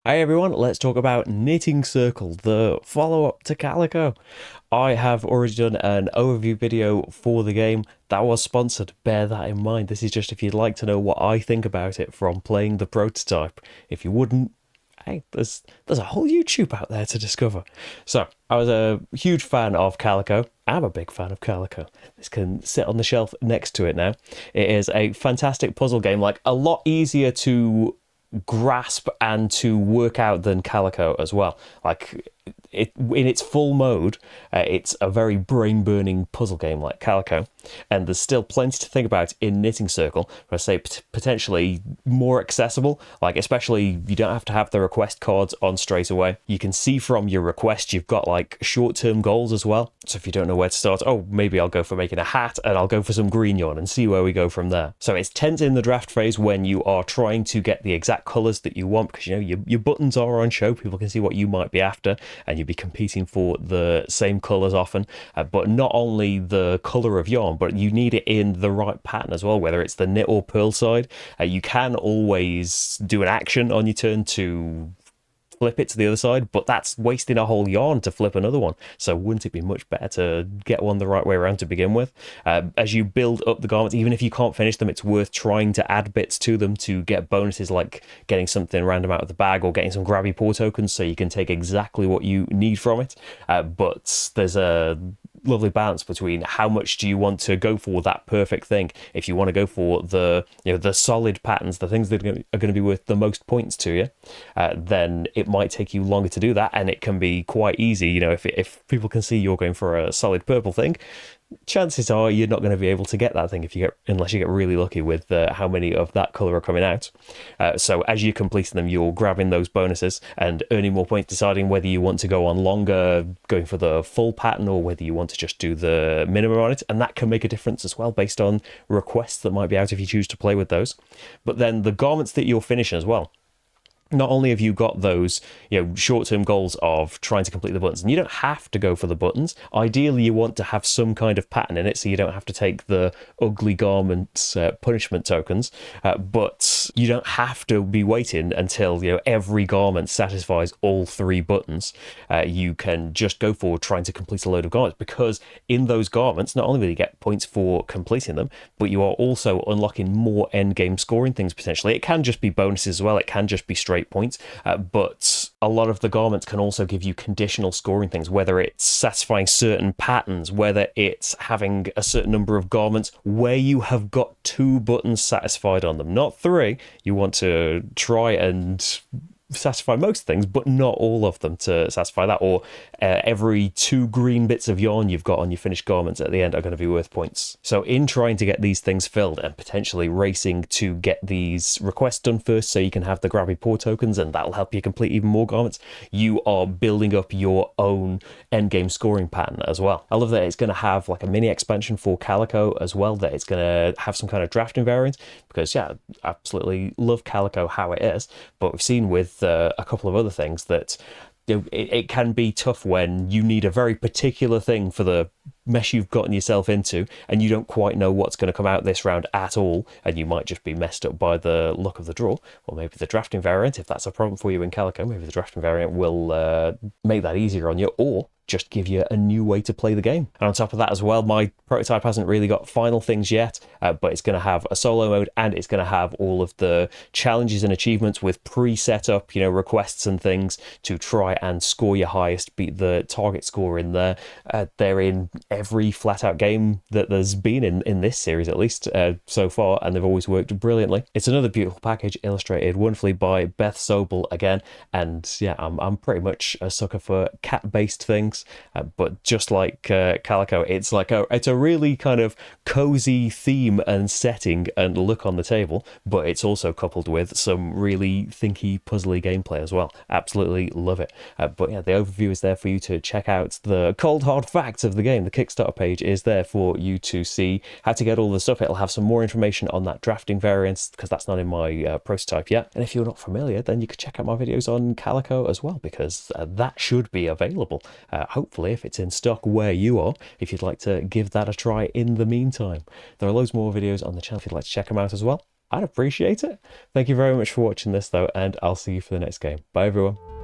Hi everyone, let's talk about Knitting Circle, the follow-up to Calico. I have already done an overview video for the game that was sponsored, bear that in mind. This is just if you'd like to know what I think about it from playing the prototype. If you wouldn't, hey, there's a whole YouTube out there to discover. So, I was a huge fan of Calico. I'm a big fan of Calico. This can sit on the shelf next to it now. It is a fantastic puzzle game, like a lot easier to grasp and to work out than Calico as well. Like it in its full mode, it's a very brain-burning puzzle game like Calico, and there's still plenty to think about in Knitting Circle. I say potentially more accessible, like especially you don't have to have the request cards on straight away. You can see from your request you've got like short-term goals as well. So if you don't know where to start, oh, maybe I'll go for making a hat and I'll go for some green yarn and see where we go from there. So it's tense in the draft phase when you are trying to get the exact colours that you want, because you know your buttons are on show, people can see what you might be after, and you'll be competing for the same colours often. But not only the colour of yarn, but you need it in the right pattern as well, whether it's the knit or purl side. You can always do an action on your turn to flip it to the other side, but that's wasting a whole yarn to flip another one. So wouldn't it be much better to get one the right way around to begin with? As you build up the garments, even if you can't finish them, it's worth trying to add bits to them to get bonuses, like getting something random out of the bag or getting some grabby paw tokens so you can take exactly what you need from it. But there's a lovely balance between how much do you want to go for that perfect thing. If you want to go for the the solid patterns, the things that are going to be worth the most points to you, then it might take you longer to do that, and it can be quite easy. You know, if people can see you're going for a solid purple thing, chances are you're not going to be able to get that thing unless you get really lucky with how many of that colour are coming out. So as you're completing them, you're grabbing those bonuses and earning more points, deciding whether you want to go on longer, going for the full pattern, or whether you want to just do the minimum on it. And that can make a difference as well based on requests that might be out if you choose to play with those. But then the garments that you're finishing as well, not only have you got those, short-term goals of trying to complete the buttons, and you don't have to go for the buttons. Ideally, you want to have some kind of pattern in it, so you don't have to take the ugly garments punishment tokens. But you don't have to be waiting until every garment satisfies all three buttons. You can just go for trying to complete a load of garments, because in those garments, not only will you get points for completing them, but you are also unlocking more end-game scoring things potentially. It can just be bonuses as well. It can just be straight points, but a lot of the garments can also give you conditional scoring things, whether it's satisfying certain patterns, whether it's having a certain number of garments where you have got 2 buttons satisfied on them, not 3. You want to try and satisfy most things, but not all of them to satisfy that, or every 2 green bits of yarn you've got on your finished garments at the end are going to be worth points. So in trying to get these things filled and potentially racing to get these requests done first so you can have the grabby paw tokens, and that'll help you complete even more garments, you are building up your own endgame scoring pattern as well. I love that it's going to have like a mini expansion for Calico as well, that it's going to have some kind of drafting variant, because I absolutely love Calico how it is, but we've seen with a couple of other things that it can be tough when you need a very particular thing for the mess you've gotten yourself into, and you don't quite know what's going to come out this round at all, and you might just be messed up by the luck of the draw. Or maybe the drafting variant, if that's a problem for you in Calico, maybe the drafting variant will make that easier on you, or just give you a new way to play the game. And on top of that as well, my prototype hasn't really got final things yet, but it's going to have a solo mode, and it's going to have all of the challenges and achievements with pre-set up, requests and things to try and score your highest, beat the target score in there. They're in every flat-out game that there's been in this series, at least so far, and they've always worked brilliantly. It's another beautiful package, illustrated wonderfully by Beth Sobel again, and I'm pretty much a sucker for cat-based things. But just like Calico, it's a really kind of cozy theme and setting and look on the table, but it's also coupled with some really thinky, puzzly gameplay as well. Absolutely love it. But yeah, the overview is there for you to check out. The cold hard facts of the game, the Kickstarter page, is there for you to see how to get all the stuff. It'll have some more information on that drafting variance, because that's not in my prototype yet. And if you're not familiar, then you could check out my videos on Calico as well, because that should be available. Hopefully, if it's in stock where you are, if you'd like to give that a try in the meantime. There are loads more videos on the channel if you'd like to check them out as well. I'd appreciate it. Thank you very much for watching this though, and I'll see you for the next game. Bye everyone.